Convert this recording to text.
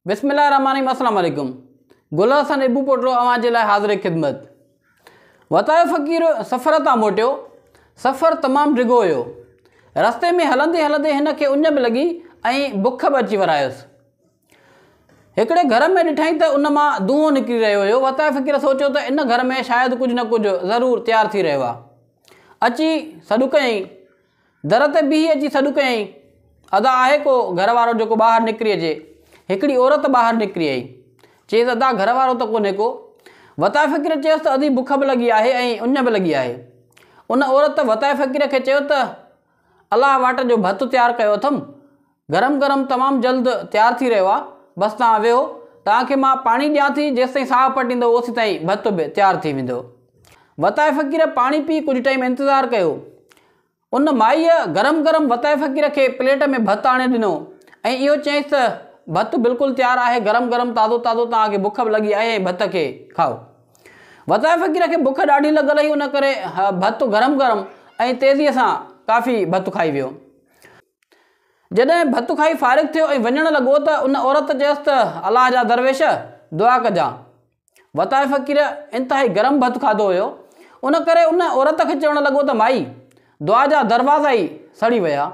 बिस्मिल्लाहिर्रहमानिर्रहीम। अस्सलाम वालेकुम। गुल हसन इबू पोटरो अवां जे लाइ हाज़िर ख़िदमत। वतायो फ़क़ीर सफ़र तां मोटियो। सफ़र तमामु डिघो हुयो। रस्ते में हलंदे हलंदे हिन खे उञ बि लॻी ऐं बुख बि अची वरायुसि। हिकिड़े घर में ॾिठईं त उन मां धुओं निकिरी रहियो हुयो। वतायो फ़क़ीर सोचियो त इन घर में शायदि कुझु न कुझु ज़रूरु तयारु थी रहियो आहे। अची सॾु कयईं, दर ते बीही अची सॾु कयईं, अदा आहे को घर वारो जेको ॿाहिरि निकिरी अचे। हिकिड़ी औरत ॿाहिरि निकिरी आई। चयईसि अदा घर वारो त कोन्हे को। वतायो फ़क़ीर चयसि त अधी बुख बि लॻी आहे ऐं उञ बि लॻी आहे। उन औरत वतायो फ़क़ीर खे चयो त अलाह वाट जो भतु तयारु कयो अथमि, गरम गरम तमामु जल्द तयारु थी रहियो आहे। बसि तव्हां वेहो, तव्हांखे मां पाणी ॾियां थी, जेसि ताईं साहु पटींदो ओसि ताईं भतु बि तयारु थी वेंदो। वतायो फ़क़ीर पाणी पी कुझु टाइम इंतज़ारु कयो। उन माईअ गरम गरम वतायो फ़क़ीर खे प्लेट में भतु आणे ॾिनो ऐं इहो चयईंसि त भतु बिल्कुलु तयारु आहे, गरम गरम ताज़ो ताज़ो, तव्हांखे बुख बि लॻी आहे ऐं भत खे खाओ। वतायो फ़क़ीर खे बुख ॾाढी लॻल हुई, उन करे भतु गरम गरम ऐं तेज़ीअ सां काफ़ी भतु खाई वियो। जॾहिं भतु खाई फ़ारिग़ थियो ऐं वञणु लॻो त उन औरत चयसि त अलाह जा दरवेश दुआ कजां। वतायो फ़क़ीर इंतिहाई गरम भतु खाधो हुयो, उन करे उन औरत खे चवणु लॻो त माई, दुआ जा दरवाज़ा ई सड़ी विया।